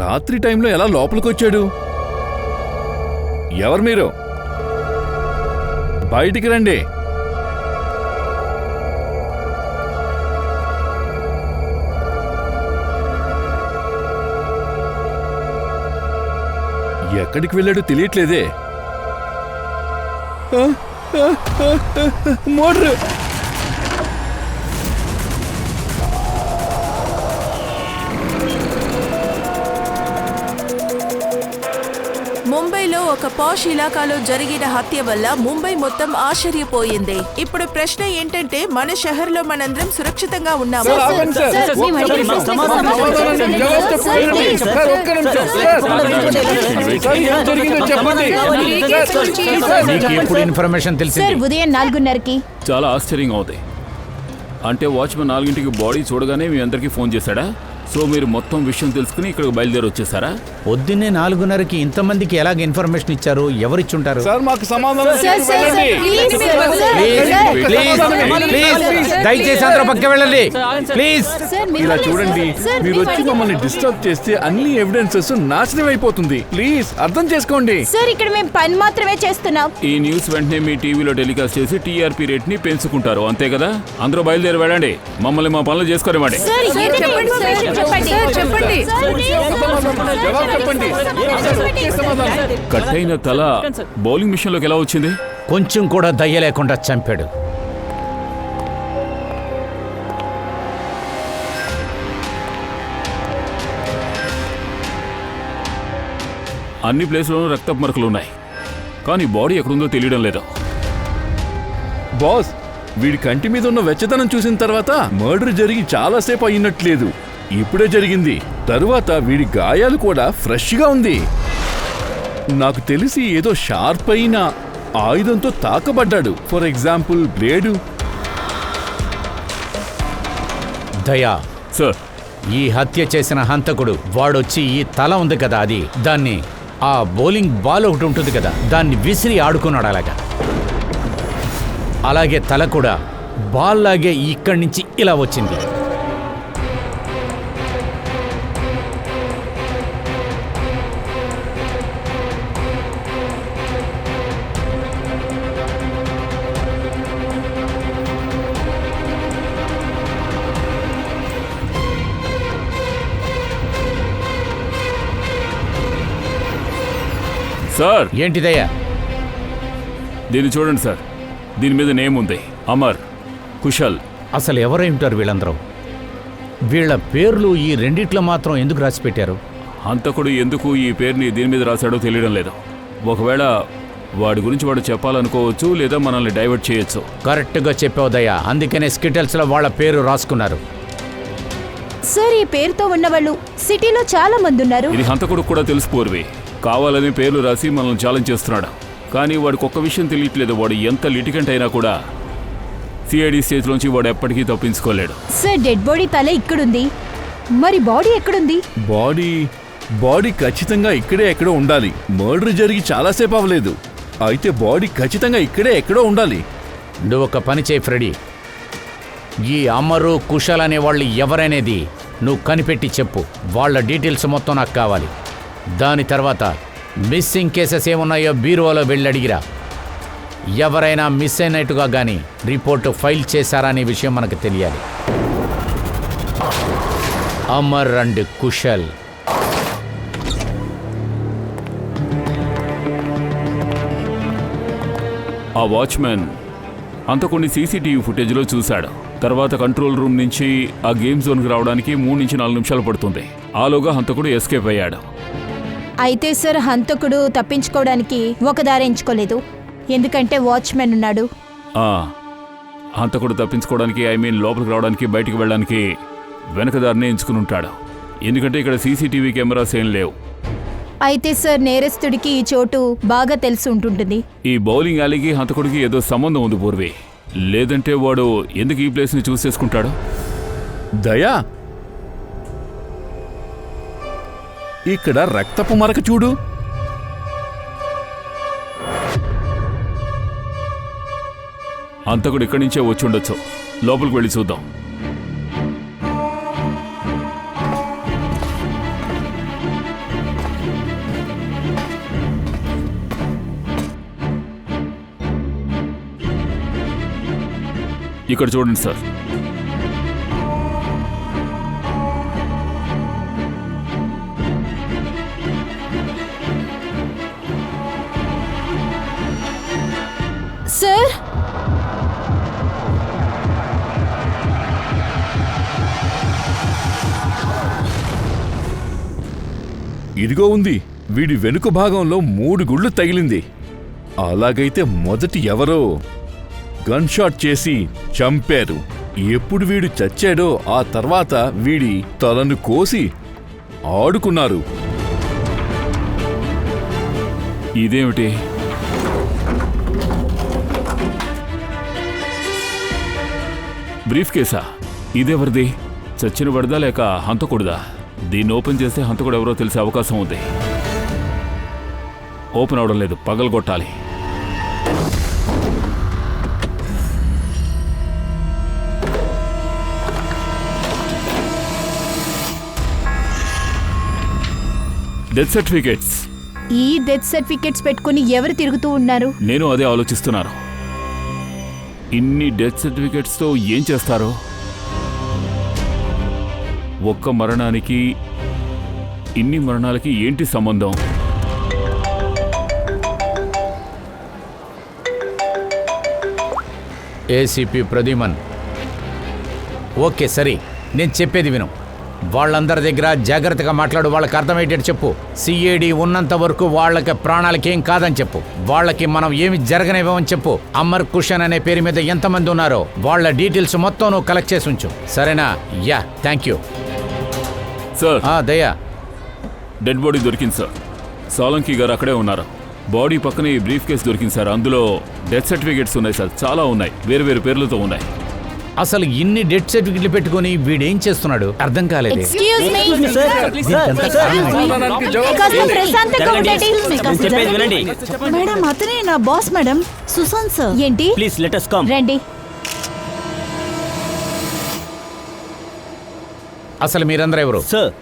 రాత్రి టైంలో ఎలా లోపలికొచ్చాడు? ఎవరు మీరు? బయటికి రండి. ఎక్కడికి వెళ్ళాడో తెలియట్లేదే. మోటర్! ముంబైలో ఒక పాష్ ఇలాకాలో జరిగిన హత్య వల్ల ముంబై మొత్తం ఆశ్చర్యపోయింది. ఇప్పుడు ప్రశ్న ఏంటంటే, మన షహర్లో మనందరం సురక్షితంగా ఉన్నామా? ఉదయం 4:30కి. చాలా ఆశ్చర్యంగా ఉంది. అంటే వాచ్మెన్ 4ంటికి బాడీ చూడగానే మీ అందరికీ ఫోన్ చేశాడా? సో మీరు మొత్తం విషయం తెలుసుకుని ఇక్కడికి బయలుదేరి వచ్చేసారా? పొద్దున్నే 4:30కి ఇంతమందికి ఎలాగ ఇన్ఫర్మేషన్ ఇచ్చారు? ఎవరిచ్చుంటారు? సార్ మాకు సమాధానం దయచేసి అందరూ పక్క వెళ్ళండి ప్లీజ్. ఇలా చూడండి, మీరు వచ్చి మమ్మల్ని డిస్టర్బ్ చేస్తే అన్ని ఎవిడెన్సెస్ నాశనం అయిపోతుంది. ప్లీజ్ అర్థం చేసుకోండి సార్, ఇక్కడ మేము పని మాత్రమే చేస్తున్నాం. ఈ న్యూస్ వెంటనే మీ టీవీలో టెలికాస్ట్ చేసి టీఆర్పీ రేట్ ని పెంచుకుంటారు, అంతే కదా? అందరూ బయలుదేరి వెళ్ళండి, మమ్మల్ని మా పనులు చేసుకోనివ్వండి. కట్టైన తల బౌలింగ్ మిషన్ లోకి ఎలా వచ్చింది? కొంచెం కూడా దయ్య లేకుండా చంపాడు. అన్ని ప్లేస్లోనూ రక్తపు మరకలు ఉన్నాయి, కానీ బాడీ ఎక్కడుందో తెలియడం లేదు. బాస్, వీడి కంటి మీద ఉన్న వెచ్చదనం చూసిన తర్వాత మర్డర్ జరిగి చాలాసేపు అయినట్లేదు, ఇప్పుడే జరిగింది. తరువాత వీడి గాయాలు కూడా ఫ్రెష్గా ఉంది. నాకు తెలిసి ఏదో షార్ప్ అయిన ఆయుధంతో తాకబడ్డాడు. For example blade. Daya sir, ఈ హత్య చేసిన హంతకుడు వాడొచ్చి ఈ తల ఉంది కదా, అది దాన్ని ఆ బౌలింగ్ బాల్ ఒకటి ఉంటుంది కదా, దాన్ని విసిరి ఆడుకున్నాడు. అలాగే తల కూడా బాల్ లాగే ఇక్కడి నుంచి ఇలా వచ్చింది. సార్ ఏంటిదయ్యా? దీన్ని చూడండి సార్, దీని మీద నేమ్ ఉంది, అమర్, కుశల్. అసలు ఎవరై ఉంటారు వీళ్ళందరూ? వీళ్ళ పేర్లు ఈ రెండిట్లో మాత్రం ఎందుకు రాసి పెట్టారు? హంతకుడు ఎందుకు ఈ పేరుని దీని మీద రాశాడో తెలియడం లేదు. ఒకవేళ వాడి గురించి వాడు చెప్పాలనుకోవచ్చు, లేదా మనల్ని డైవర్ట్ చేయొచ్చు. కరెక్ట్గా చెప్పావుదయ్యా, అందుకనే స్కిటల్స్లో వాళ్ళ పేరు రాసుకున్నారు. సార్, ఈ పేరుతో ఉన్నవాళ్ళు సిటీలో చాలా మంది ఉన్నారు. ఇది హంతకుడు కూడా తెలుసు పూర్వి, కావాలని పేర్లు రాసి మనల్ని ఛాలెంజ్ చేస్తున్నాడు. కానీ వాడికి ఒక్క విషయం తెలియట్లేదు, వాడు ఎంత లిటిగెంట్ అయినా కూడా సిఐడి స్టేజ్లోంచి వాడు ఎప్పటికీ తప్పించుకోలేడు. సార్, డెడ్ బాడీ తల ఇక్కడుంది, మరి బాడీ ఎక్కడుంది? బాడీ ఖచ్చితంగా ఇక్కడే ఎక్కడో ఉండాలి. మర్డర్ జరిగి చాలాసేపు అవ్వలేదు, అయితే బాడీ ఖచ్చితంగా ఇక్కడే ఎక్కడో ఉండాలి. నువ్వు ఒక పని చేయి ఫ్రెడీ, ఈ అమరు కుశల్ అనే వాళ్ళు ఎవరనేది నువ్వు కనిపెట్టి చెప్పు. వాళ్ళ డీటెయిల్స్ మొత్తం నాకు కావాలి. దాని తర్వాత మిస్సింగ్ కేసెస్ ఏమున్నాయో బీరువాలో వెళ్ళి అడిగిరా. ఎవరైనా మిస్ అయినట్టుగా కానీ రిపోర్టు ఫైల్ చేశారా అనే విషయం మనకు తెలియాలి. అమర్ అండ్ కుశల్. ఆ వాచ్మెన్ అంత కొన్ని సీసీటీవీ ఫుటేజ్లో చూశాడు. తర్వాత కంట్రోల్ రూమ్ నుంచి ఆ గేమ్ జోన్కి రావడానికి 3 నుంచి 4 నిమిషాలు పడుతుంది. ఆలోగా హంతకుడు ఎస్కేప్ అయ్యాడు. అయితే సార్, హంతకుడు తప్పించుకోవడానికి ఒక దారి ఎంచుకోలేదు, ఎందుకంటే వాచ్మెన్ ఉన్నాడు. హంతకుడు తప్పించుకోవడానికి, లోపలికి రావడానికి, బయటికి వెళ్ళడానికి వెనక దారిని ఎంచుకుని ఉంటాడు, ఎందుకంటే ఇక్కడ సీసీటీవీ కెమెరాస్ ఏం లేవు. అయితే సార్, నేరస్తుడికి ఈ చోటు బాగా తెలిసి ఉంటుంటుంది. ఈ బౌలింగ్ యాలీకి హంతకుడికి ఏదో సంబంధం ఉంది పూర్వి, లేదంటే వాడు ఎందుకు ఈ ప్లేస్ని చూస్ చేసుకుంటాడు? దయా, ఇక్కడ రక్తపు మరక చూడు. హంతకుడు ఇక్కడి నుంచే వచ్చి ఉండొచ్చు, లోపలికి వెళ్ళి చూద్దాం. ఇక్కడ చూడండి సార్. సార్ ఇదిగో ఉంది. వీడి వెనుక భాగంలో 3 గుళ్ళు తగిలింది. అలాగైతే మొదటి ఎవరో గన్ షాట్ చేసి చంపారు. ఎప్పుడు వీడు చచ్చాడో ఆ తర్వాత వీడి తలను కోసి ఆడుకున్నారు. ఇదేమిటి? బ్రీఫ్ కేసా? ఇదెవరిది? చచ్చిన పడదా లేక హంతకుడిదా? దీన్ని ఓపెన్ చేస్తే హంతకుడు ఎవరో తెలిసే అవకాశం ఉంది. ఓపెన్ అవడం లేదు, పగలగొట్టాలి. Death certificates. ఈ డెత్ సర్టిఫికెట్స్ పెట్టుకుని ఎవరు తిరుగుతూ ఉన్నారు? నేను అదే ఆలోచిస్తున్నాను. ఇన్ని డెత్ సర్టిఫికేట్స్తో ఏం చేస్తారో? ఒక్క మరణానికి ఇన్ని మరణాలకి ఏంటి సంబంధం? ఏసీపీ ప్రదీమన్. ఓకే సరే, నేను చెప్పేది విను. వాళ్ళందరి దగ్గర జాగ్రత్తగా మాట్లాడు. వాళ్ళకి అర్థమయ్యేటట్టు చెప్పు. సిఐడి ఉన్నంత వరకు వాళ్ళకి ప్రాణాలకేం కాదని చెప్పు. వాళ్ళకి మనం ఏమి జరగనివ్వమని చెప్పు. అమర్ కుషన్ అనే పేరు మీద ఎంతమంది ఉన్నారో వాళ్ళ డీటెయిల్స్ మొత్తం నువ్వు కలెక్ట్ చేసి ఉంచు, సరేనా? Yeah, thank you sir. దయా. డెడ్ బాడీ దొరికింది సార్. సాలంకి గారు అక్కడే ఉన్నారు. బాడీ పక్కనే ఈ బ్రీఫ్ కేసు దొరికింది సార్. అందులో డెత్ సర్టిఫికేట్స్ ఉన్నాయి సార్, చాలా ఉన్నాయి, వేరు వేరు పేర్లతో ఉన్నాయి. అసలు ఇన్ని డెత్ సర్టిఫికెట్లు పెట్టుకుని వీడేం చేస్తున్నాడు అర్థం కాలేదు. ఎక్స్క్యూజ్ మీ, కాస్త ప్రశాంతంగా ఉండండి. మేడం, అతనే నా బాస్ మేడం, సుశాంత్ సార్. ఏంటి? Please let us come. రండి. అసలు మీరందరూ ఎవరు? సార్,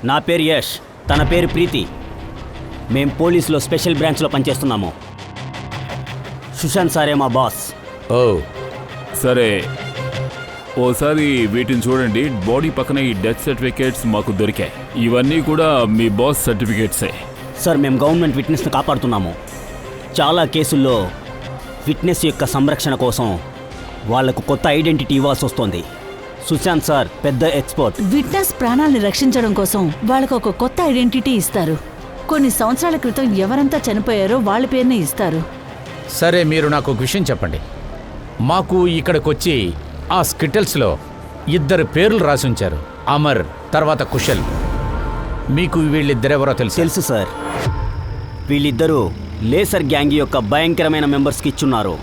నా పేరు యష్, తన పేరు ప్రీతి. మేం పోలీసులో స్పెషల్ బ్రాంచ్లో పనిచేస్తున్నాము. సుశాంత్ సారే మా బాస్. ఓ సరే, ఓసారి వీటిని చూడండి. బాడీ పక్కన ఈ డెత్ సర్టిఫికేట్స్ మాకు దొరికాయి. ఇవన్నీ కూడా మీ బాస్ సర్టిఫికేట్సే. సార్, మేము గవర్నమెంట్ విట్నెస్ని కాపాడుతున్నాము. చాలా కేసుల్లో విట్నెస్ యొక్క సంరక్షణ కోసం వాళ్లకు కొత్త ఐడెంటిటీ ఇవ్వాల్సి వస్తుంది. సుశాంత్ సార్ పెద్ద ఎక్స్పర్ట్. విట్నెస్ ప్రాణాలని రక్షించడం కోసం వాళ్ళకు ఒక కొత్త ఐడెంటిటీ ఇస్తారు. కొన్ని సంవత్సరాల క్రితం ఎవరంతా చనిపోయారో వాళ్ళ పేరునే ఇస్తారు. సరే, మీరు నాకు ఒక విషయం చెప్పండి. మాకు ఇక్కడికొచ్చి ఆ స్కిటిల్స్లో 2 పేర్లు రాసి ఉంచారు, అమర్ తర్వాత కుశల్. మీకు వీళ్ళిద్దరెవరో తెలుసు సార్. వీళ్ళిద్దరూ లేసర్ గ్యాంగ్ యొక్క భయంకరమైన మెంబర్స్కి ఇచ్చున్నారు.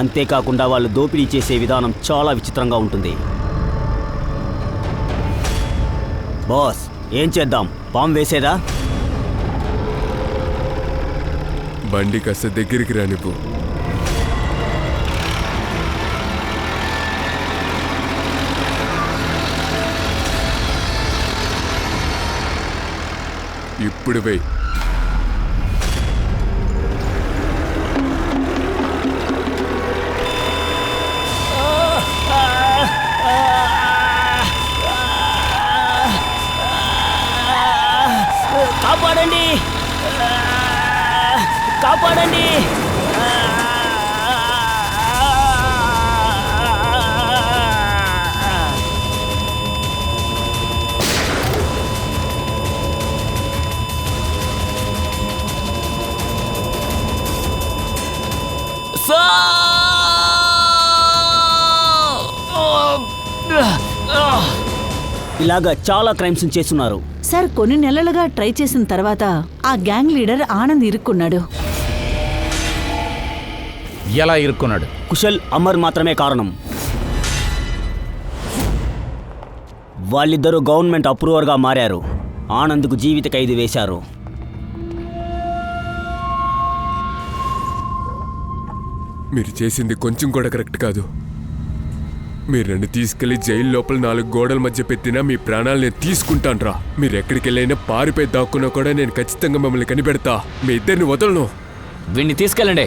అంతేకాకుండా వాళ్ళు దోపిడీ చేసే విధానం చాలా విచిత్రంగా ఉంటుంది. బాస్, ఏం చేద్దాం? బాంబు వేసేదా? బండి కాస్త దగ్గరికి రానివ్వు. ఇప్పుడు వెయ్. కాపాడండి, కాపాడండి. ఇలాగా చాలా క్రైమ్స్ చేస్తున్నారు సార్. కొన్ని నెలలుగా ట్రై చేసిన తర్వాత ఆ గ్యాంగ్ లీడర్ ఆనంద్ ఇరుక్కున్నాడు. ఎలా ఇరుక్కున్నాడు? కుశల్, అమర్ మాత్రమే కారణం. వాళ్ళిద్దరూ గవర్నమెంట్ అప్రూవర్గా మారారు. ఆనంద్కు జీవిత ఖైదు వేశారు. మీరు చేసింది కొంచెం కూడా కరెక్ట్ కాదు. మీరు నన్ను తీసుకెళ్లి జైలు లోపల 4 గోడల మధ్య పెట్టినా మీ ప్రాణాలు నేను తీసుకుంటాను రా. మీరు ఎక్కడికి వెళ్ళైనా పారిపోయి దాక్కున్నా కూడా నేను ఖచ్చితంగా మిమ్మల్ని కనిపెడతా. మీ ఇద్దరిని వదలను. వీడిని తీసుకెళ్ళండి.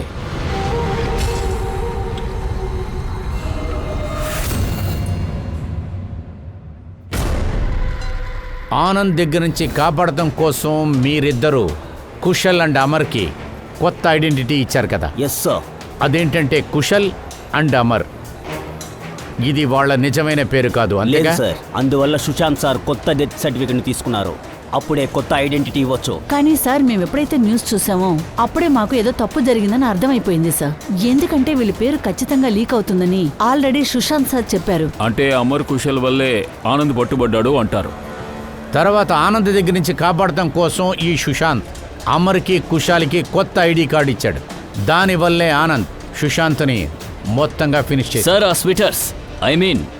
ఆనంద్ దగ్గర నుంచి కాపాడటం కోసం మీరిద్దరూ కుశల్ అండ్ అమర్కి కొత్త ఐడెంటిటీ ఇచ్చారు కదా. Yes sir. అదేంటంటే కుశల్ అండ్ అమర్. ఇది వాళ్ళ నిజమైన పేరు కాదు లేదు అంతేగా? సార్, అందువల్ల సుశాంత్ సార్ కొత్త డెత్ సర్టిఫికెట్ని తీసుకున్నారు. అప్పుడే కొత్త ఐడెంటిటీ ఇవ్వచ్చు. కానీ సార్ మేము ఎప్పుడైతే న్యూస్ చూసామో అప్పుడే మాకు ఏదో తప్పు జరిగిందని అర్థమైపోయింది సార్. ఎందుకంటే వీళ్ళ పేరు ఖచ్చితంగా లీక్ అవుతుందని ఆల్రెడీ సుశాంత్ సార్ చెప్పారు. అంటే అమర్ కుశల్ వల్లే ఆనంద్ పట్టుబడ్డాడు అంటారు. తర్వాత ఆనంద్ దగ్గర నుంచి కాపాడటం కోసం ఈ సుశాంత్ అమర్కి కుశాల్కి కొత్త ఐడి కార్డు ఇచ్చాడు. దానివల్లే ఆనంద్ సుశాంత్ని మొత్తంగా ఫినిష్ చేశాడు. సార్, ఆ స్వీటర్స్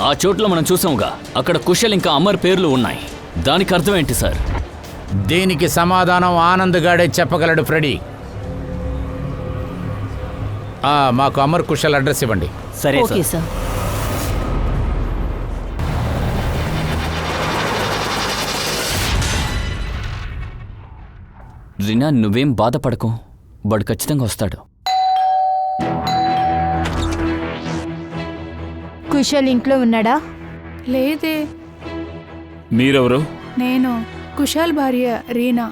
ఆ చోట్లో మనం చూసాముగా, అక్కడ కుశల్ ఇంకా అమర్ పేర్లు ఉన్నాయి. దానికి అర్థం ఏంటి సార్? దీనికి సమాధానం ఆనంద్ గాడే చెప్పగలడు ఫ్రెడీ. మాకు అమర్ కుశల్ అడ్రస్ ఇవ్వండి. సరే ఓకే సార్. సార్. రీనా, నువ్వేం బాధపడకు, వాడు ఖచ్చితంగా వస్తాడు. కుశల్ ఇంట్లో ఉన్నాడా? లేదే. మీరెవరు? నేను కుశాల్ భార్య రీనా.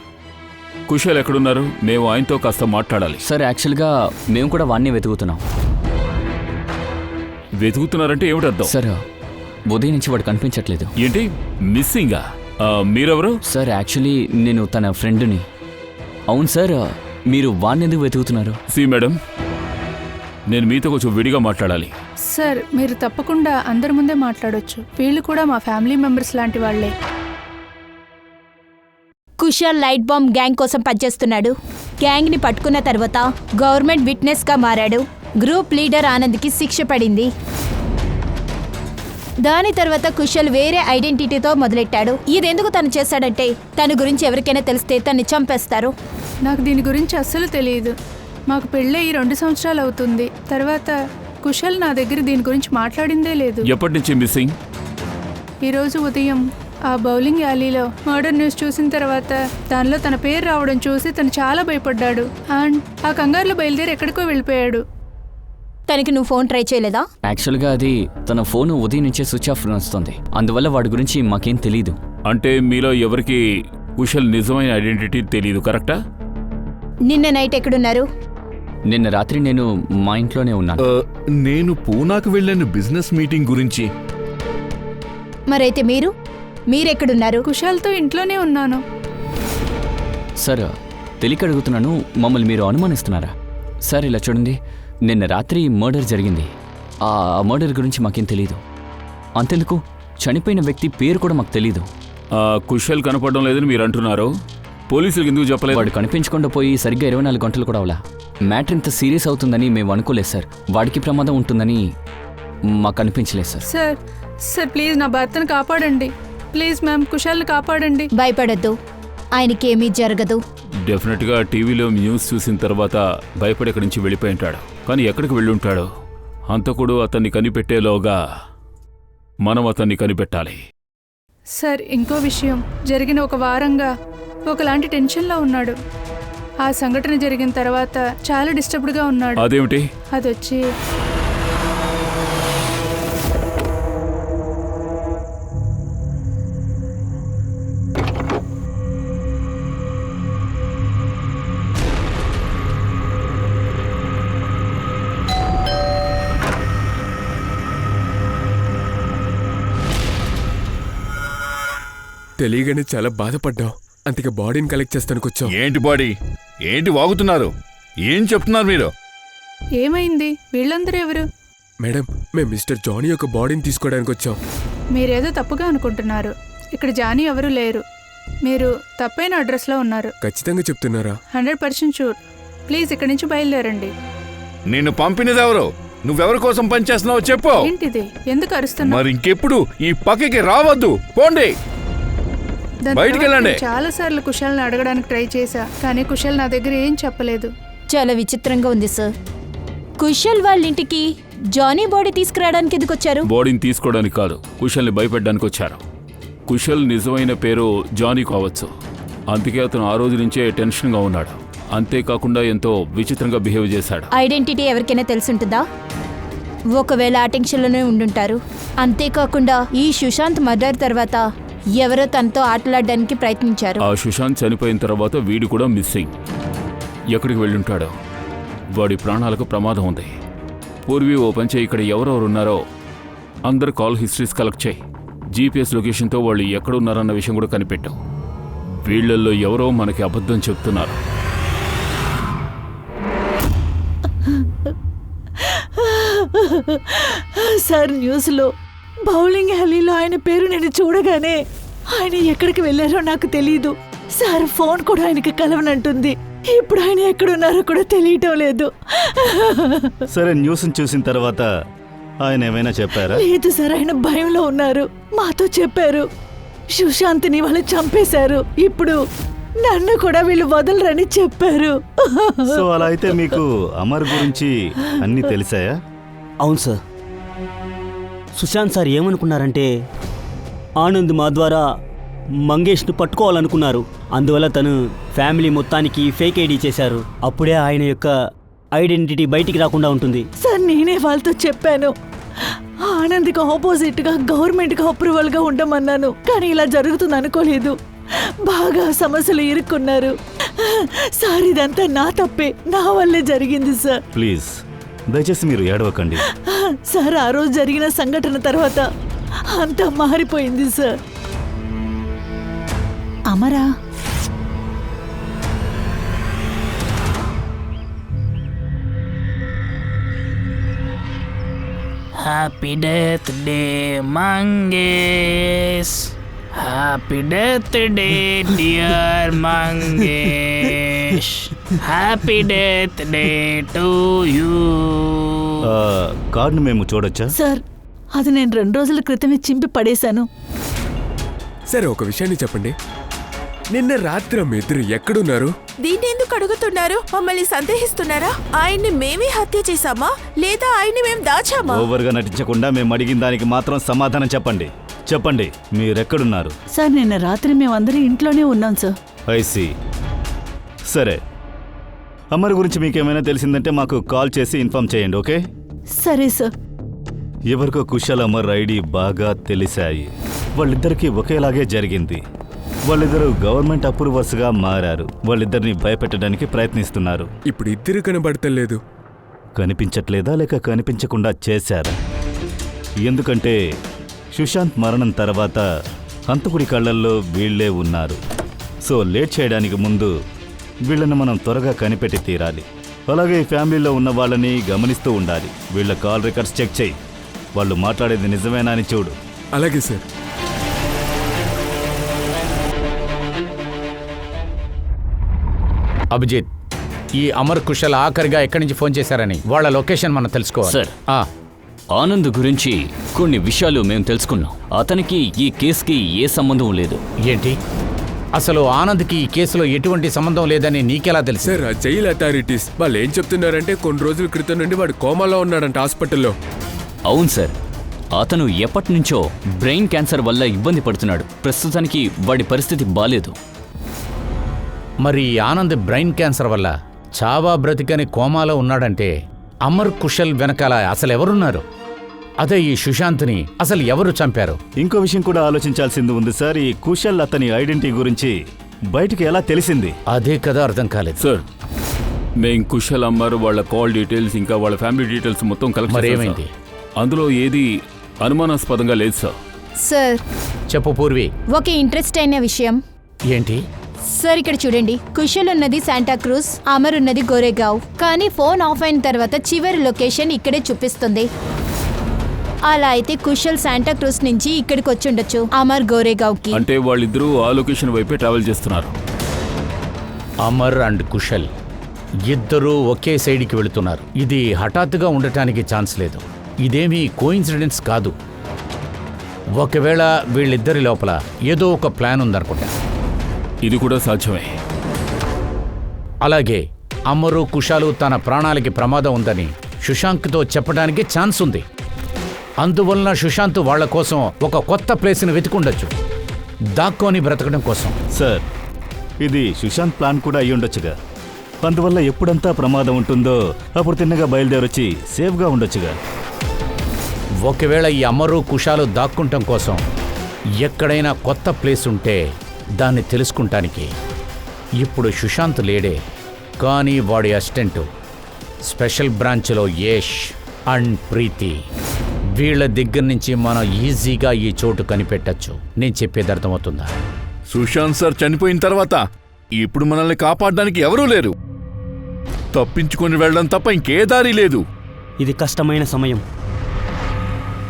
కుశల్ ఎక్కడున్నారు? మేము ఆయనతో కాస్త మాట్లాడాలి. సార్, యాక్చువల్గా మేము కూడా వాడిని వెతుకుతున్నాం. వెతుకుతున్నారంటే ఏమిటి అర్థం? సార్, ఉదయం నుంచి వాడు కనిపించట్లేదు. ఏంటి మిస్సింగా? మీరెవరు? సార్, యాక్చువల్లీ నేను తన ఫ్రెండ్ని. అవును సార్, మీరు వాడిని ఎందుకు వెతుకుతున్నారు? మేడం, నేను మీతో కొంచెం విడిగా మాట్లాడాలి. సార్, మీరు తప్పకుండా అందరి ముందే మాట్లాడొచ్చు. వీళ్ళు కూడా మా ఫ్యామిలీ మెంబర్స్ లాంటి వాళ్లే. కుశల్ లైట్ బాంబ్ గ్యాంగ్ కోసం పనిచేస్తున్నాడు. గ్యాంగ్ని పట్టుకున్న తర్వాత గవర్నమెంట్ విట్నెస్గా మారాడు. గ్రూప్ లీడర్ ఆనంద్కి శిక్ష పడింది. దాని తర్వాత కుశల్ వేరే ఐడెంటిటీతో మొదలెట్టాడు. ఇదెందుకు తను చేశాడంటే తన గురించి ఎవరికైనా తెలిస్తే తన్ని చంపేస్తారు. నాకు దీని గురించి అస్సలు తెలియదు. మాకు పెళ్ళయి 2 సంవత్సరాలు అవుతుంది. తర్వాత కుశల్ నా దగ్గర దీని గురించి మాట్లాడిందే లేదు. ఎప్పటి నుంచి మిస్సింగ్? ఈరోజు ఉదయం ఆ బౌలింగ్ యాలీలో మర్డర్ న్యూస్ చూసిన తర్వాత దానిలో తన పేరు రావడం చూసి తను చాలా భయపడ్డాడు. అండ్ ఆ కంగారులో బయలుదేరి ఎక్కడికో వెళ్ళిపోయాడు. తనకి నువ్వు ఫోన్ ట్రై చేయలేదా? యాక్చువల్గా అది తన ఫోన్ ఉదయం నుంచే స్విచ్ ఆఫ్ వస్తుంది. అందువల్ల వాడి గురించి మాకేం తెలీదు. అంటే మీలో ఎవరికి కుశల్ నిజమైన ఐడెంటిటీ తెలీదు, కరెక్టా? నిన్న నైట్ ఎక్కడున్నారు? నిన్న రాత్రి నేను మా ఇంట్లోనే ఉన్నాను. నేను పూనాకు వెళ్ళాను బిజినెస్ మీటింగ్ గురించి. మరైతే మీరెక్కడున్నారు? కుశాల్తో ఇంట్లోనే ఉన్నాను. సార్, తెలియక అడుగుతున్నాను, మమ్మల్ని మీరు అనుమానిస్తున్నారా? సార్, ఇలా చూడండి, నిన్న రాత్రి మర్డర్ జరిగింది. ఆ మర్డర్ గురించి మాకేం తెలీదు. అంతెందుకు, చనిపోయిన వ్యక్తి పేరు కూడా మాకు తెలీదు. కుశల్ కనపడడం లేదని మీరు అంటున్నారు. పోలీసులకు ఎందుకు చెప్పలేదు? వాడు కనిపించకుండా పోయి సరిగ్గా 24 గంటలు కూడా అవలా. మ్యాటర్ ఇంత సీరియస్ అవుతుందని మేము అనుకోలేదు సార్. వాడికి ప్రమాదం ఉంటుందని మాకు అనిపించలేదు సార్. సార్ ప్లీజ్ నా భర్తను కాపాడండి. ప్లీజ్ మ్యామ్, కుశాల్ని కాపాడండి. భయపడద్దు, ఆయనకేమీ జరగదు. డెఫినెట్గా టీవీలో న్యూస్ చూసిన తర్వాత భయపడి ఇక్కడి నుంచి వెళ్ళిపోయి ఉంటాడు. కానీ ఎక్కడికి వెళ్ళుంటాడు? హంతకుడు అతన్ని కనిపెట్టేలోగా మనం అతన్ని కనిపెట్టాలి. సార్, ఇంకో విషయం, జరిగిన 1 వారంగా ఒకలాంటి టెన్షన్లో ఉన్నాడు. ఆ సంఘటన జరిగిన తర్వాత చాలా డిస్టర్బ్డ్గా ఉన్నాడు. అదేమిటి? అదొచ్చి తెలియగానే చాలా బాధపడ్డాం. అందుకే బాడీని కలెక్ట్ చేస్తానికి వచ్చాం. ఏంటి బాడీ? ఏంటి వాగుతున్నారు? ఏం చెప్తున్నారు మీరు? ఏమైంది? వీళ్ళందరూ ఎవరు? మేడం, మేము మిస్టర్ జానీ యొక్క బాడీని తీసుకోవడానికి వచ్చాం. మీరేదో తప్పుగా అనుకుంటున్నారు. ఇక్కడ జానీ ఎవరు లేరు. మీరు తప్పైన అడ్రస్లో ఉన్నారు. ఖచ్చితంగా చెప్తున్నారా? 100% షూర్. ప్లీజ్ ఇక్కడి నుంచి బయలుదేరండి. నిన్ను పంపినదెవరు? నువ్వెవరి కోసం పనిచేస్తున్నావో చెప్పు. ఏంటిది? ఎందుకు అరుస్తున్నావు? మరి ఇంకెప్పుడు ఈ పక్కకి రావద్దు, పోండి. బయటికి వెళ్ళండి. చాలా సార్లు కుశల్ని అడగడానికి ట్రై చేశా, కానీ కుశల్ నా దగ్గర ఏం చెప్పలేదు. చాలా విచిత్రంగా ఉంది సార్. కుశల్ వాళ్ళ ఇంటికి జానీ బాడీ తీసుకురావడానికి ఎందుకు వచ్చారు? బాడీని తీసుకోవడానికి కాదు, కుశల్ని భయపెట్టడానికి వచ్చారు. కుశల్ నిజమైన పేరు జానీ కావచ్చు. అందుకే అతను ఆ రోజు నుంచే టెన్షన్గా ఉన్నాడు. అంతేకాకుండా ఎంతో విచిత్రంగా బిహేవ్ చేశాడు. ఐడెంటిటీ ఎవరికైనా తెలుసుంటుందా? ఒకవేళ ఆ టెన్షన్లోనే ఉండుంటారు. అంతేకాకుండా ఈ సుశాంత్ మర్డర్ తర్వాత ఎవరో తనతో ఆటలాడడానికి ప్రయత్నించారు. ఆ సుశాంత్ చనిపోయిన తర్వాత వీడు కూడా మిస్సింగ్. ఎక్కడికి వెళ్ళుంటాడో? వాడి ప్రాణాలకు ప్రమాదం ఉంది. పూర్వీ ఓపెన్ చేయి, ఇక్కడ ఎవరెవరు ఉన్నారో అందరు కాల్ హిస్టరీస్ కలెక్ట్ చేయి. జీపీఎస్ లొకేషన్తో వాళ్ళు ఎక్కడున్నారన్న విషయం కూడా కనిపెట్టాం. వీళ్ళల్లో ఎవరో మనకి అబద్ధం చెప్తున్నారు. సార్, న్యూస్లో బౌలింగ్ alleyలో ఆయన పేరు నేను చూడగానే ఆయన ఎక్కడికి వెళ్ళారో నాకు తెలీదు సార్. ఫోన్ కూడా ఆయనకి కలవనంటుంది. ఇప్పుడు ఆయన ఎక్కడున్నారో కూడా తెలియటం లేదు. సరే, న్యూస్ చూసిన తర్వాత ఆయన ఏమైనా చెప్పారా? లేదు సార్, ఆయన భయంలో ఉన్నారు. మాతో చెప్పారు సుశాంత్ని వాళ్ళు చంపేశారు, ఇప్పుడు నన్ను కూడా వీళ్ళు వదలరని చెప్పారు. సో అలా అయితే మీకు అమర్ గురించి అన్నీ తెలిసాయా? అవును సార్. సుశాంత్ సార్ ఏమనుకున్నారంటే ఆనంద్ మా ద్వారా మంగేష్ను పట్టుకోవాలనుకున్నారు. అందువల్ల తను ఫ్యామిలీ మొత్తానికి ఫేక్ ఐడి చేశారు. అప్పుడే ఆయన యొక్క ఐడెంటిటీ బయటికి రాకుండా ఉంటుంది. సార్, నేనే వాళ్ళతో చెప్పాను ఆనంద్కి ఆపోజిట్గా గవర్నమెంట్కి అప్రూవల్గా ఉండమన్నాను. కానీ ఇలా జరుగుతుంది అనుకోలేదు. బాగా సమస్యలు ఇరుక్కున్నారు సార్. ఇదంతా నా తప్పే, నా వల్లే జరిగింది సార్. ప్లీజ్ దయచేసి మీరు ఏడవకండి సార్. ఆ రోజు జరిగిన సంఘటన తర్వాత అంతా మారిపోయింది sir. Amara, happy death day Mangesh, happy death day dear Mangesh, happy death day to you. కార్డును మేము చూడొచ్చా? సార్, అది నేను 2 రోజుల క్రితమే చింపి పడేశాను. సరే, ఒక విషయాన్ని చెప్పండి. నిన్న రాత్రి మీ ఇద్దరు ఎక్కడున్నారు? దీన్ని ఎందుకు అడుగుతున్నారు? మమ్మల్ని సందేహిస్తున్నారా? ఆయన్ని మేమే హత్య చేశామా లేదా ఆయన్ని మేము దాచామా? ఓవర్గా నటించకుండా మేము అడిగిన దానికి మాత్రం సమాధానం చెప్పండి. చెప్పండి, మీరెక్కడున్నారు? సార్, నిన్న రాత్రి మేమందరం ఇంట్లోనే ఉన్నాం సార్. ఐసి. సరే, అమర్ గురించి మీకేమైనా తెలిసిందంటే మాకు కాల్ చేసి ఇన్ఫార్మ్ చేయండి, ఓకే? సరే సార్. ఎవరికో కుశల్ అమర్ ఐడి బాగా తెలిసాయి. వాళ్ళిద్దరికీ ఒకేలాగే జరిగింది. వాళ్ళిద్దరూ గవర్నమెంట్ అప్రూవర్స్గా మారారు. వాళ్ళిద్దరిని భయపెట్టడానికి ప్రయత్నిస్తున్నారు. ఇప్పుడు ఇద్దరు కనబడతలేదు. కనిపించట్లేదా లేక కనిపించకుండా చేశారా? ఎందుకంటే సుశాంత్ మరణం తర్వాత హంతకుడి కళ్ళల్లో వీళ్లే ఉన్నారు. సో లేట్ చేయడానికి ముందు వీళ్ళని మనం త్వరగా కనిపెట్టి తీరాలి. అలాగే ఈ ఫ్యామిలీలో ఉన్న వాళ్ళని గమనిస్తూ ఉండాలి. వీళ్ళ కాల్ రికార్డ్స్ చెక్ చేయి. వాళ్ళు మాట్లాడేది నిజమేనా అని చూడు. అలాగే సార్. అభిజిత్, ఈ అమర్ కుశల్ ఆఖరిగా ఎక్కడి నుంచి ఫోన్ చేశారని వాళ్ళ లొకేషన్ మనం తెలుసుకోవాలి. సార్, ఆనంద్ గురించి కొన్ని విషయాలు మేము తెలుసుకున్నాం. అతనికి ఈ కేసుకి ఏ సంబంధం లేదు. ఏంటి? అసలు ఆనంద్కి ఈ కేసులో ఎటువంటి సంబంధం లేదని నీకెలా తెలుసు? సార్, ఆ జైలు అథారిటీస్ వాళ్ళు ఏం చెప్తున్నారంటే కొన్ని రోజుల క్రితం నుండి వాడు కోమాలో ఉన్నాడంట హాస్పిటల్లో. అవును సార్, అతను ఎప్పటి నుంచో బ్రెయిన్ క్యాన్సర్ వల్ల ఇబ్బంది పడుతున్నాడు. ప్రస్తుతానికి వాడి పరిస్థితి బాలేదు. మరి ఆనంద్ బ్రెయిన్ క్యాన్సర్ వల్ల చావా బ్రతికని కోమాలో ఉన్నాడంటే అమర్ కుశల్ వెనకాల అసలు ఎవరున్నారు? అదే ఈ సుశాంత్ని అసలు ఎవరు చంపారు? ఇంకో విషయం కూడా ఆలోచించాల్సింది ఉంది సార్. ఈ కుశల్ అతని ఐడెంటిటీ గురించి బయటికి ఎలా తెలిసింది? అదే కదా అర్థం కాలేదు సార్. మేం కుశల్ అమ్మర్ వాళ్ళ కాల్ డీటెయిల్స్ ఇంకా వాళ్ళ ఫ్యామిలీ డీటెయిల్స్ మొత్తం కలెక్ట్ చేశాం. మరేమైంది? అందులో ఏది అనుమానాస్పదంగా లేదు సార్. సార్, చెప్పు పూర్వి. ఒక ఇంట్రెస్ట్ అయిన విషయం. ఏంటి? సార్, ఇక్కడ చూడండి. కుశల్ ఉన్నది శాంటాక్రూజ్, అమర్ ఉన్నది గోరేగావ్. కానీ ఫోన్ ఆఫ్ అయిన తర్వాత చివరి లొకేషన్ ఇక్కడే చూపిస్తుంది. అలా అయితే కుశల్ శాంటాక్రూజ్ నుంచి ఇక్కడికి వచ్చి ఉండొచ్చు, అమర్ గోరేగావ్కి. అంటే వాళ్ళిద్దరూ ఆ లొకేషన్ వైపే ట్రావెల్ చేస్తున్నారు. అమర్ అండ్ కుశల్ ఇద్దరూ ఒకే సైడ్కి వెళుతున్నారు. ఇది హఠాత్తుగా ఉండటానికి ఛాన్స్ లేదు. ఇదేమీ కోయిన్సిడెన్స్ కాదు. ఒకవేళ వీళ్ళిద్దరి లోపల ఏదో ఒక ప్లాన్ ఉందనుకుంటా. ఇది కూడా సాధ్యమే. అలాగే అమరు కుశాలు తన ప్రాణాలకి ప్రమాదం ఉందని సుశాంత్తో చెప్పడానికి ఛాన్స్ ఉంది. అందువలన సుశాంత్ వాళ్ల కోసం ఒక కొత్త ప్లేస్ని వెతుకుండొచ్చు, దాక్కొని బ్రతకడం కోసం. సార్, ఇది సుశాంత్ ప్లాన్ కూడా అయ్యి ఉండొచ్చుగా. అందువల్ల ఎప్పుడంతా ప్రమాదం ఉంటుందో అప్పుడు తిన్నగా బయలుదేరొచ్చి సేఫ్గా ఉండొచ్చుగా. ఒకవేళ ఈ అమరు కుశాలు దాక్కుంటం కోసం ఎక్కడైనా కొత్త ప్లేస్ ఉంటే దాన్ని తెలుసుకుంటానికి ఇప్పుడు సుశాంత్ లేడే, కానీ వాడి అసిస్టెంట్ స్పెషల్ బ్రాంచ్లో యష్ అండ్ ప్రీతి, వీళ్ళ దగ్గర నుంచి మనం ఈజీగా ఈ చోటు కనిపెట్టచ్చు. నేను చెప్పేది అర్థమవుతుందా? సుశాంత్ సార్ చనిపోయిన తర్వాత ఇప్పుడు మనల్ని కాపాడడానికి ఎవరూ లేరు. తప్పించుకొని వెళ్ళడం తప్ప ఇంకే దారి లేదు. ఇది కష్టమైన సమయం.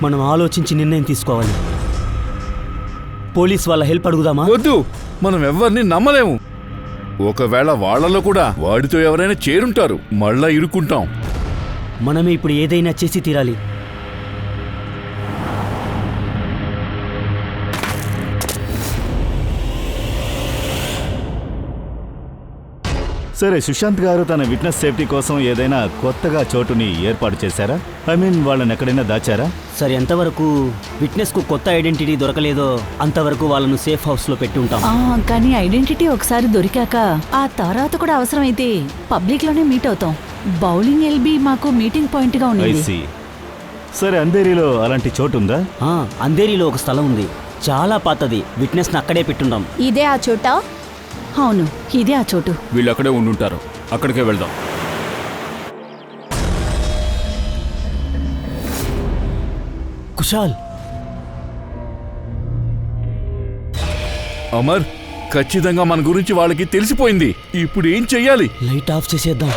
మనం ఆలోచించి నిర్ణయం తీసుకోవాలి. పోలీస్ వాళ్ళ హెల్ప్ అడుగుదామా? వద్దు, మనం ఎవరిని నమ్మలేము. ఒకవేళ వాళ్ళలో కూడా వాడితో ఎవరైనా చేరుంటారు, మళ్ళా ఇరుక్కుంటాం. మనమే ఇప్పుడు ఏదైనా చేసి తీరాలి. సరే, సుశాంత్ గారు తన విట్నెస్ సేఫ్టీ కోసం ఏదైనా కొత్తగా చోటుని ఏర్పాటు చేశారా? వాళ్ళని ఎక్కడైనా దాచారా? సరే, ఎంతవరకు విట్నెస్కు కొత్త ఐడెంటిటీ దొరకలేదో అంతవరకు వాళ్ళను సేఫ్ హౌస్లో పెట్టి ఉంటాం. కానీ ఐడెంటిటీ ఒకసారి దొరికాక ఆ తర్వాత కూడా అవసరమైతే పబ్లిక్లోనే మీట్ అవుతాం. బౌలింగ్ ఎల్బీ మాకు మీటింగ్ పాయింట్గా ఉంది. సరే, అంధేరిలో అలాంటి చోటు ఉందా? అంధేరిలో ఒక స్థలం ఉంది, చాలా పాతది. విట్నెస్ని అక్కడే పెట్టుంటాం. ఇదే ఆ చోట? అవును, ఇదే ఆ చోటు. వీళ్ళు అక్కడే ఉండుంటారు, అక్కడికే వెళ్దాం. కుశాల్, అమర్, ఖచ్చితంగా మన గురించి వాళ్ళకి తెలిసిపోయింది. ఇప్పుడు ఏం చెయ్యాలి? లైట్ ఆఫ్ చేసేద్దాం.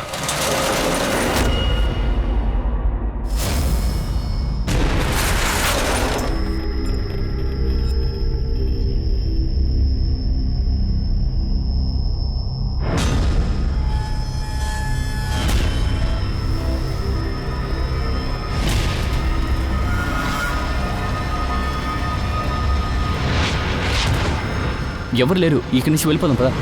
ఎవరు లేరు, ఇక్కడి నుంచి వెళ్ళిపోదాం పదా.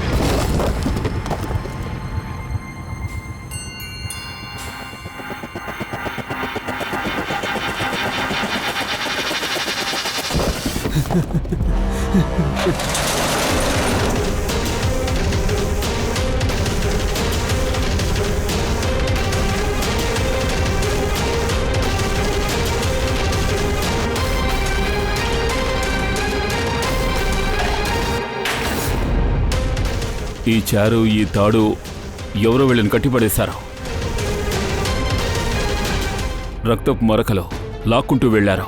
ఈ చారు, ఈ తాడు ఎవరో వీళ్ళని కట్టిపడేశారు. రక్తపు మరకలు లాక్కుంటూ వెళ్లారు.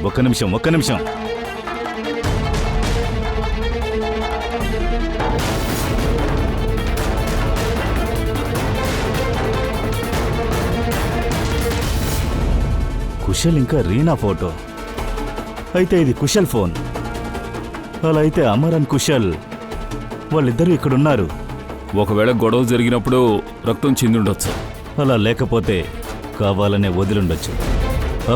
ఒక్క నిమిషం. కుశల్ ఇంకా రీనా ఫోటో. అయితే ఇది కుశల్ ఫోన్. అలా అయితే అమర్ అండ్ కుశల్ వాళ్ళిద్దరూ ఇక్కడున్నారు. ఒకవేళ గొడవ జరిగినప్పుడు రక్తం చిందుండొచ్చు. అలా లేకపోతే కావాలనే వదిలుండొచ్చు.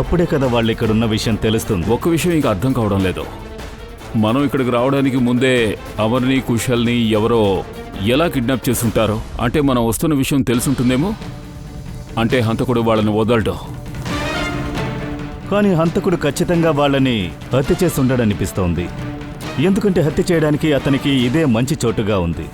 అప్పుడే కదా వాళ్ళు ఇక్కడున్న విషయం తెలుస్తుంది. ఒక విషయం ఇంకా అర్థం కావడం లేదు. మనం ఇక్కడికి రావడానికి ముందే అమర్ని, కుశల్ని ఎవరో ఎలా కిడ్నాప్ చేసుంటారో. అంటే మనం వస్తున్న విషయం తెలుసుంటుందేమో. అంటే హంతకుడు వాళ్ళని వదలడు. కానీ హంతకుడు ఖచ్చితంగా వాళ్ళని హత్య చేసి ఉండడనిపిస్తోంది. ఎందుకంటే హత్య చేయడానికి అతనికి ఇదే మంచి చోటుగా ఉంది.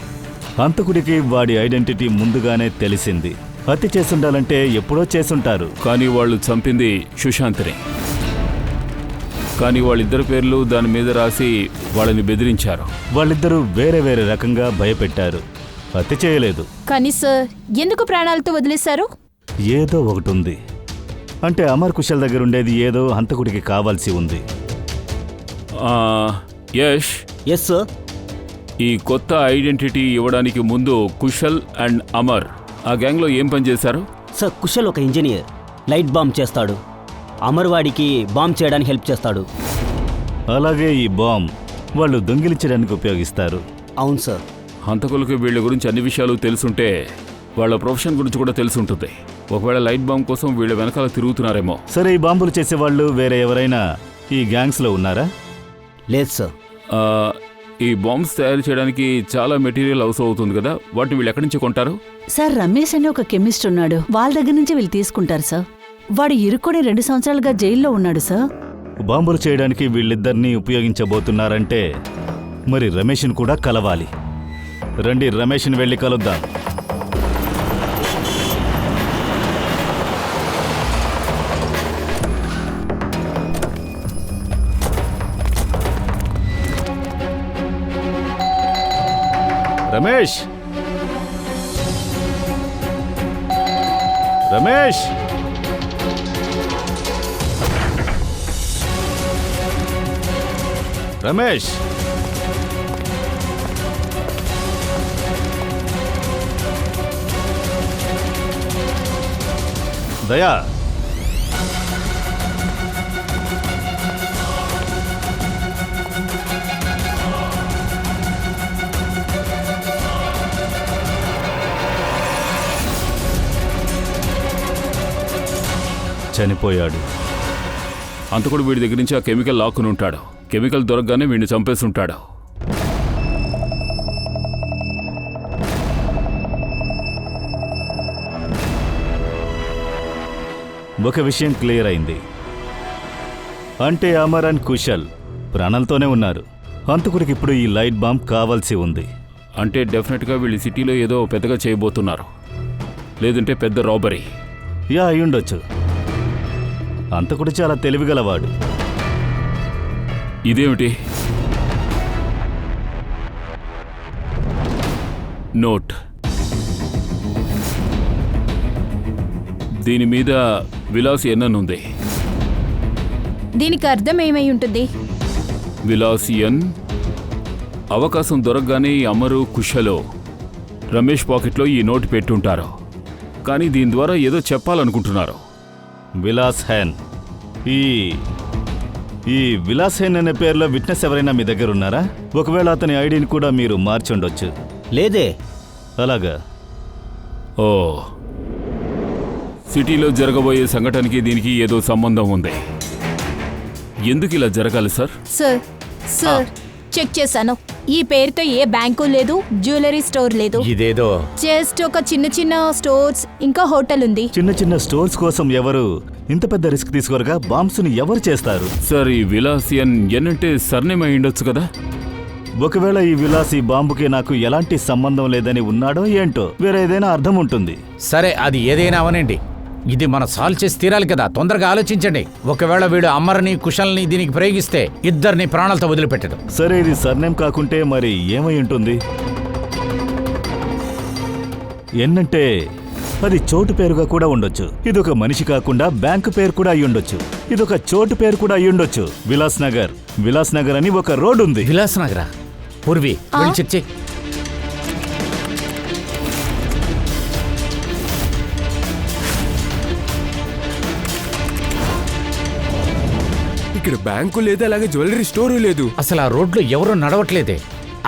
హంతకుడికి వాడి ఐడెంటిటీ ముందుగానే తెలిసింది. హత్య చేసుండాలంటే ఎప్పుడో చేసుంటారు. కానీ వాళ్ళు చంపింది సుశాంత్ని. కానీ వాళ్ళిద్దరి పేర్లు దాని మీద రాసి వాళ్ళని బెదిరించారు. వాళ్ళిద్దరూ వేరే వేరే రకంగా భయపెట్టారు, హత్య చేయలేదు. కానీ సార్, ఎందుకు ప్రాణాలతో వదిలేశారు? ఏదో ఒకటి ఉంది. అంటే అమర్ కుశల్ దగ్గర ఉండేది ఏదో హంతకుడికి కావాల్సి ఉంది. Yash, yes sir. ఈ కొత్త ఐడెంటిటీ ఇవ్వడానికి ముందు కుశల్ అండ్ అమర్ ఆ గ్యాంగ్లో ఏం పని చేశారు? సార్, కుశల్ ఒక ఇంజనీర్, లైట్ బాంబ్ చేస్తాడు. అమర్ వాడికి బాంబ్ చేయడానికి హెల్ప్ చేస్తాడు. అలాగే ఈ బాంబ్ వాళ్ళు దొంగిలించడానికి ఉపయోగిస్తారు. అవును సార్. హంతకులకు వీళ్ళ గురించి అన్ని విషయాలు తెలుసుంటే వాళ్ళ ప్రొఫెషన్ గురించి కూడా తెలుసుంటుంది. ఒకవేళ లైట్ బాంబ్ కోసం వీళ్ళ వెనకాల తిరుగుతున్నారేమో. సరే, ఈ బాంబులు చేసేవాళ్ళు వేరే ఎవరైనా ఈ గ్యాంగ్స్లో ఉన్నారా? లేదు సార్. ఈ బాంబ్స్ తయారు చేయడానికి చాలా మెటీరియల్ అవసరం అవుతుంది కదా, వాటిని వీళ్ళు ఎక్కడి నుంచి కొంటారు? సార్, రమేష్ అని ఒక కెమిస్ట్ ఉన్నాడు, వాళ్ళ దగ్గర నుంచి వీళ్ళు తీసుకుంటారు సార్. వాడు ఇరుక్కొని 2 సంవత్సరాలుగా జైల్లో ఉన్నాడు సార్. బాంబులు చేయడానికి వీళ్ళిద్దరినీ ఉపయోగించబోతున్నారంటే మరి రమేష్ని కూడా కలవాలి. రండి, రమేష్ని వెళ్ళి కలుద్దాం. రమేష్ రమేష్ రమేష్ దయా చనిపోయాడు. అంతకుడు వీడి దగ్గర నుంచి ఆ కెమికల్ లాక్కుని ఉంటాడు. కెమికల్ దొరకగానే వీడిని చంపేస్తుంటాడు. ఒక విషయం క్లియర్ అయింది. అంటే అమర్ అండ్ కుశల్ ప్రాణాలతోనే ఉన్నారు. హంతకుడికి ఇప్పుడు ఈ లైట్ బాంబ్ కావాల్సి ఉంది. అంటే డెఫినెట్గా వీళ్ళు సిటీలో ఏదో పెద్దగా చేయబోతున్నారు, లేదంటే పెద్ద రాబరీ. యా అయ్యుండొచ్చు. హంతకుడు చాలా తెలివిగలవాడు. ఇదేమిటి? నోట్. దీని మీద విలాస్ ఎన్ ఉంది. దీనికి అర్థం ఏమై ఉంటుంది? విలాసియన్. అవకాశం దొరకగానే ఈ అమరు కుశలో రమేష్ పాకెట్లో ఈ నోటు పెట్టుంటారు. కానీ దీని ద్వారా ఏదో చెప్పాలనుకుంటున్నారు. విలాస్ హెన్. ఈ విలాస్ హెన్ అనే పేరులో విట్నెస్ ఎవరైనా మీ దగ్గర ఉన్నారా? ఒకవేళ అతని ఐడిని కూడా మీరు మార్చుండొచ్చు. లేదే. అలాగా? ఓ, సిటీలో జరగబోయే సంఘటనకి దీనికి ఏదో సంబంధం ఉంది. ఎందుకు ఇలా జరగాలి సార్? సార్ చెక్ చేశాను. ఈ పేరుతో ఏ బ్యాంకు లేదు, జ్యువెలరీ స్టోర్ లేదు. ఇదేదో జస్ట్ ఒక చిన్న చిన్న స్టోర్స్ ఇంకా హోటల్ ఉంది. చిన్న చిన్న స్టోర్స్ కోసం ఎవరు ఇంత పెద్ద రిస్క్ తీసుకోరుగా? బాంబ్స్ని ఎవరు చేస్తారు? సార్, ఈ విలాసియన్ ఎన్నంటే సర్నేమ్ అయి ఉండొచ్చు కదా. ఒకవేళ ఈ విలాస్ ఈ బాంబుకి నాకు ఎలాంటి సంబంధం లేదని ఉన్నాడో ఏంటో, వేరే ఏదైనా అర్థం ఉంటుంది. సరే, అది ఏదైనా అవనండి. ఇది మనం సాల్వ్ చేసి తీరాలి కదా. తొందరగా ఆలోచించండి. ఒకవేళ వీడు అమర్ని కుశల్ని దీనికి ప్రయోగిస్తే ఇద్దరిని ప్రాణాలతో వదిలిపెట్టడు. సరే, ఇది సర్నేమ్ కాకుంటే మరి ఏమై ఉంటుంది? ఎన్నంటే అది చోటు పేరుగా కూడా ఉండొచ్చు. ఇదొక మనిషి కాకుండా బ్యాంకు పేరు కూడా అయి ఉండొచ్చు. ఇదొక చోటు పేరు కూడా అయి ఉండొచ్చు. విలాస్ నగర్ అని ఒక రోడ్ ఉంది. విలాస్ నగరా? పూర్వి వెళ్ళి చెక్ చెయ్. ఇక్కడ బ్యాంకు లేదు, అలాగే జ్యువెలరీ స్టోరు లేదు. అసలు ఆ రోడ్లో ఎవరూ నడవట్లేదే.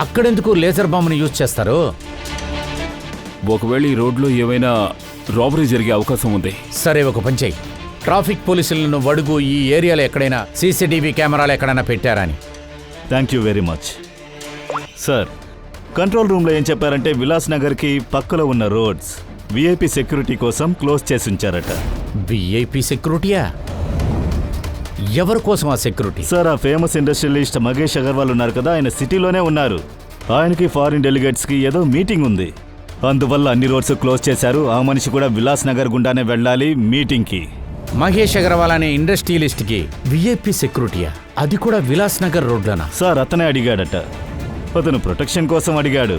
అక్కడెందుకు లేజర్ బాంబుని యూజ్ చేస్తారు? ఒకవేళ ఈ రోడ్లో ఏమైనా రాబరీ జరిగే అవకాశం ఉంది. సరే, ఒక పని చెయ్యి. ట్రాఫిక్ పోలీసులను అడుగు, ఈ ఏరియాలో ఎక్కడైనా సీసీటీవీ కెమెరాలు ఎక్కడైనా పెట్టారని. Thank you very much sir. Control రూమ్లో ఏం చెప్పారంటే విలాస్ నగర్కి పక్కలో ఉన్న రోడ్స్ విఐపి సెక్యూరిటీ కోసం క్లోజ్ చేసి ఉంచారట. విఐపి సెక్యూరిటీయా? ఎవరి కోసం ఆ సెక్యూరిటీ? సార్, ఆ ఫేమస్ ఇండస్ట్రియలిస్ట్ మహేష్ అగర్వాల్ ఉన్నారు కదా, ఆయన సిటీలోనే ఉన్నారు. ఆయనకి ఫారిన్ డెలిగేట్స్కి ఏదో మీటింగ్ ఉంది. అందువల్ల అన్ని రోడ్స్ క్లోజ్ చేశారు. ఆ మనిషి కూడా విలాస్ నగర్ గుండానే వెళ్ళాలి మీటింగ్కి. మహేష్ అగర్వాల్ అనే ఇండస్ట్రియలిస్ట్కి విఐపి సెక్యూరిటీయా? అది కూడా విలాస్ నగర్ రోడ్లోనా? సార్, అతనే అడిగాడట. అతను ప్రొటెక్షన్ కోసం అడిగాడు.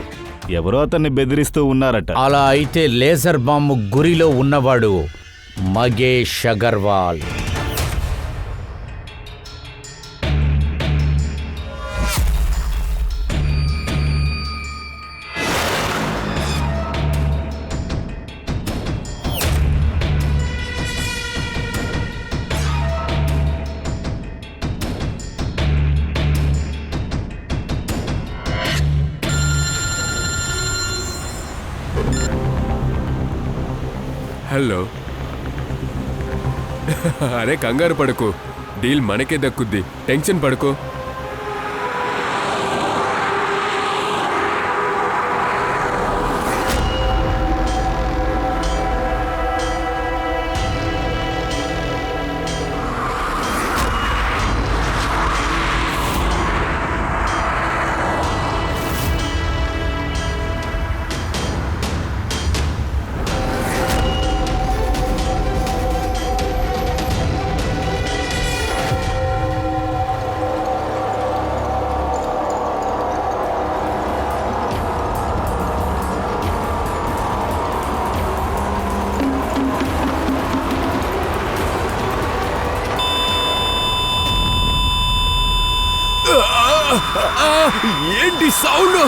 ఎవరో అతన్ని బెదిరిస్తూ ఉన్నారట. అలా అయితే లేజర్ బాంబు గురిలో ఉన్నవాడు మహేష్ అగర్వాల్. హలో. అరే కంగారు పడకు, డీల్ మనకే దక్కుద్ది. టెన్షన్ పడకు. సౌండ్.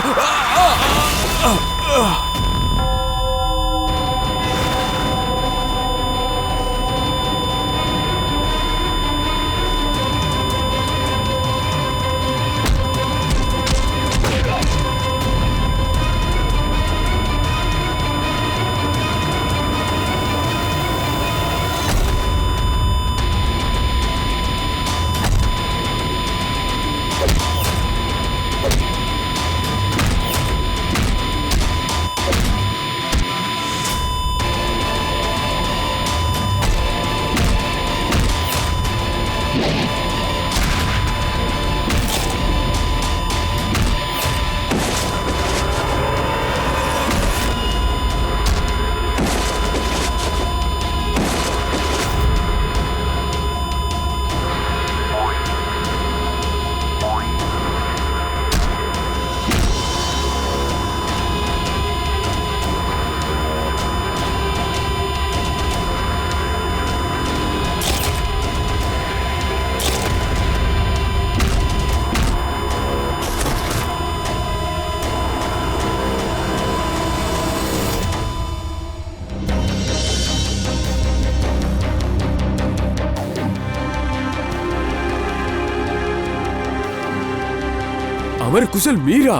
అమర్, కుశల్ మీరా?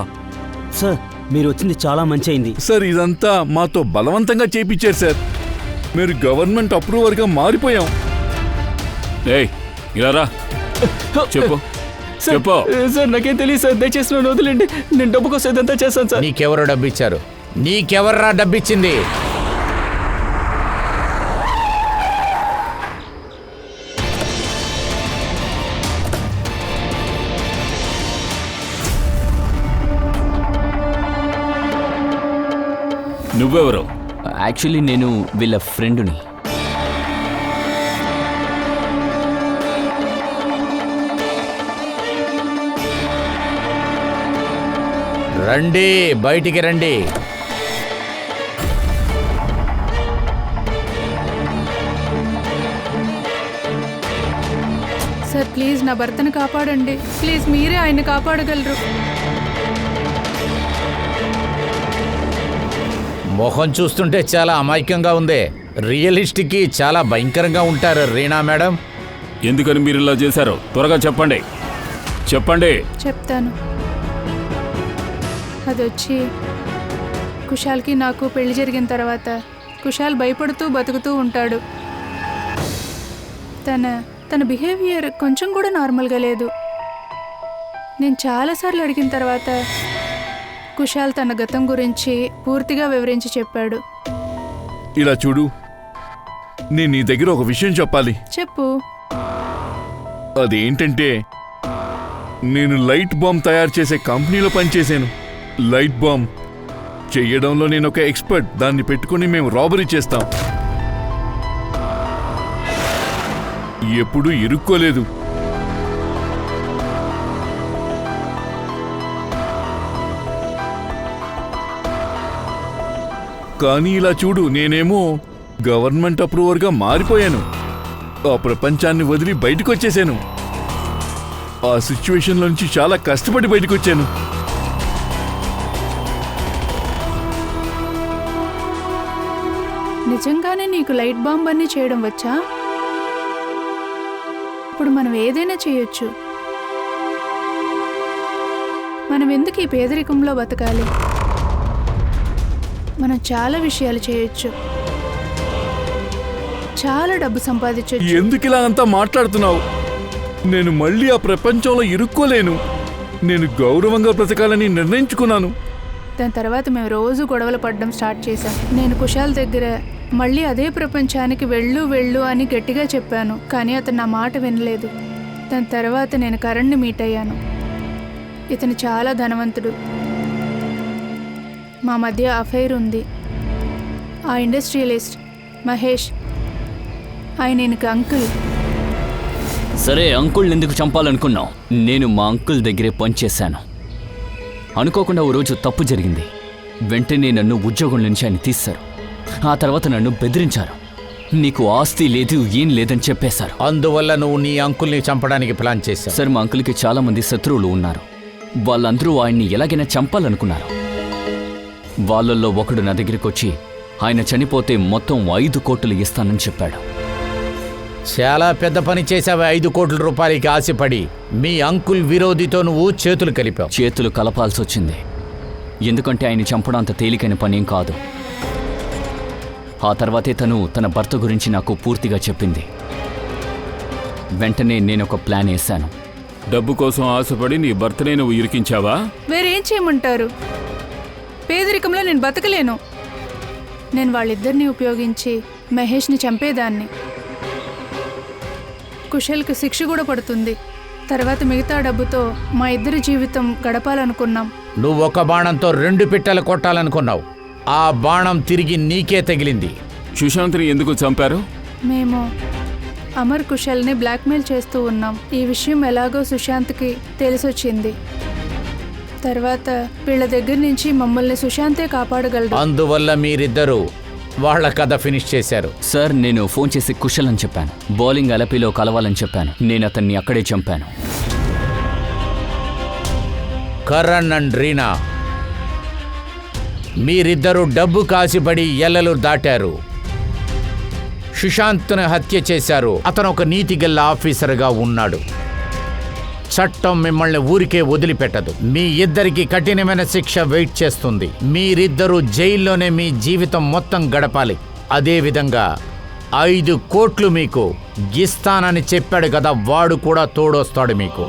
సార్ మీరు వచ్చింది చాలా మంచి అయింది. సార్ ఇదంతా మాతో బలవంతంగా చేపించారు సార్. మీరు గవర్నమెంట్ అప్రూవర్గా మారిపోయాం. ఏయ్ ఇలా రా, చెప్పు చెప్పు. సార్ నాకేం తెలియదు సార్, దయచేసి నన్ను వదిలేండి. నేను డబ్బు కోసం ఇదంతా చేశాను సార్. నీకెవరు డబ్బిచ్చారు? నీకెవర్రా డబ్బిచ్చింది? నువ్వెవరు? యాక్చువల్లీ నేను వీళ్ళ ఫ్రెండుని. రండి, బయటికి రండి. సార్ ప్లీజ్ నా భర్తను కాపాడండి. ప్లీజ్ మీరే ఆయన్ని కాపాడగలరు. మొహం చూస్తుంటే చాలా అమాయకంగా ఉంది. రియలిస్టిక్కి చాలా భయంకరంగా ఉంటారు రీనా మేడం. ఎందుకని మీరు ఇలా చేశారు? త్వరగా చెప్పండి, చెప్పండి. చెప్తాను. అదొచ్చి కుశాల్కి నాకు పెళ్లి జరిగిన తర్వాత కుశాల్ భయపడుతూ బతుకుతూ ఉంటాడు. తన బిహేవియర్ కొంచెం కూడా నార్మల్గా లేదు. నేను చాలాసార్లు అడిగిన తర్వాత కుశాల్ తన గతం గురించి పూర్తిగా వివరించి చెప్పాడు. ఇలా చూడు, నేను నీ దగ్గర ఒక విషయం చెప్పాలి. చెప్పు. అదేంటంటే, నేను లైట్ బాంబ్ తయారు చేసే కంపెనీలో పనిచేశాను. లైట్ బాంబ్ చెయ్యడంలో నేను ఒక ఎక్స్పర్ట్. దాన్ని పెట్టుకుని మేము రాబరీ చేస్తాం. ఎప్పుడూ ఇరుక్కోలేదు. కానీ ఇలా చూడు, నేనేమో గవర్నమెంట్ అప్రూవర్గా మారిపోయాను. ఆ ప్రపంచాన్ని వదిలి బయటకు వచ్చేసాను. ఆ సిచ్యువేషన్ నుంచి చాలా కష్టపడి బయటకు వచ్చాను. నిజంగానే నీకు లైట్ బాంబ్ అన్నీ చేయడం వచ్చా? ఇప్పుడు మనం ఏదైనా చేయొచ్చు. మనం ఎందుకు ఈ పేదరికంలో బతకాలి? మనం చాలా విషయాలు చేయొచ్చు. చాలా డబ్బు సంపాదించొచ్చు. ఎందుకు ఇలా అంతా మాట్లాడుతున్నావు? నేను మళ్ళీ ఆ ప్రపంచంలో ఇరుక్కోలేను. నేను గౌరవంగా బ్రతకాలని నిర్ణయించుకున్నాను. దాని తర్వాత మేము రోజు గొడవలు పడడం స్టార్ట్ చేశాం. నేను కుశాల్ దగ్గర మళ్ళీ అదే ప్రపంచానికి వెళ్ళు వెళ్ళు అని గట్టిగా చెప్పాను, కానీ అతను నా మాట వినలేదు. దాని తర్వాత నేను కరణ్ని మీట్ అయ్యాను. ఇతను చాలా ధనవంతుడు. మా మధ్య అఫైర్ ఉంది. ఆ ఇండస్ట్రియలిస్ట్ మహేష్, ఆయన ఈయనకి అంకుల్. సరే, అంకుల్ని ఎందుకు చంపాలనుకున్నావు? నేను మా అంకుల్ దగ్గరే పనిచేశాను. అనుకోకుండా ఓ రోజు తప్పు జరిగింది. వెంటనే నన్ను ఉద్యోగం నుంచి ఆయన తీశారు. ఆ తర్వాత నన్ను బెదిరించారు. నీకు ఆస్తి లేదు, ఏం లేదని చెప్పేశారు. అందువల్ల నువ్వు నీ అంకుల్ని చంపడానికి ప్లాన్ చేశావు. సార్, మా అంకుల్కి చాలా మంది శత్రువులు ఉన్నారు. వాళ్ళందరూ ఆయన్ని ఎలాగైనా చంపాలనుకున్నారు. వాళ్ళల్లో ఒకడు నా దగ్గరికి వచ్చి ఆయన చనిపోతే మొత్తం 5 కోట్లు ఇస్తానని చెప్పాడు. చాలా పెద్ద పని చేసావు. 5 కోట్ల రూపాయలకి ఆశపడి మీ అంకుల్ విరోధితో నువ్వు చేతులు కలిపావు. చేతులు కలపాల్సి వచ్చింది, ఎందుకంటే ఆయన చంపడం అంత తేలికైన పనేం కాదు. ఆ తర్వాతే తను తన భర్త గురించి నాకు పూర్తిగా చెప్పింది. వెంటనే నేనొక ప్లాన్ వేశాను. డబ్బు కోసం ఆశపడి నీ భర్తనే నువ్వు ఇరికించావా? వేరేం చేయమంటారు? పేదరికంలో నేను బతకలేను. నేను వాళ్ళిద్దరిని ఉపయోగించి మహేష్ని చంపేదాన్ని. కుశల్కి శిక్ష కూడా పడుతుంది. తర్వాత మిగతా డబ్బుతో మా ఇద్దరి జీవితం గడపాలనుకున్నాం. నువ్వు ఒక బాణంతో 2 పిట్టలు కొట్టాలనుకున్నావు. ఆ బాణం తిరిగి నీకే తగిలింది. సుశాంత్ని ఎందుకు చంపారు? మేము అమర్ కుశల్ని బ్లాక్మెయిల్ చేస్తూ ఉన్నాం. ఈ విషయం ఎలాగో సుశాంత్కి తెలిసొచ్చింది. తర్వాత వీళ్ళ దగ్గర నుంచి మమ్మల్ని సుశాంతే కాపాడగలడు. అందువల్ల మీరిద్దరూ వాళ్ళ కథ ఫినిష్ చేశారు. సార్, నేను ఫోన్ చేసి కుశల్ అని చెప్పాను. బౌలింగ్ అలపిలో కలవాలని చెప్పాను. నేను అతన్ని అక్కడే చంపాను. కరణ్ అండ్ రీనా, మీరిద్దరూ డబ్బు కాసిపడి ఎల్లలు దాటారు. సుశాంత్ను హత్య చేశారు. అతను ఒక నీతిగల్ల ఆఫీసర్గా ఉన్నాడు. చట్టం మిమ్మల్ని ఊరికే వదిలిపెట్టదు. మీ ఇద్దరికి కఠినమైన శిక్ష వెయిట్ చేస్తుంది. మీరిద్దరూ జైల్లోనే మీ జీవితం మొత్తం గడపాలి. అదేవిధంగా 5 కోట్లు మీకు ఇస్తానని చెప్పాడు కదా, వాడు కూడా తోడొస్తాడు మీకు.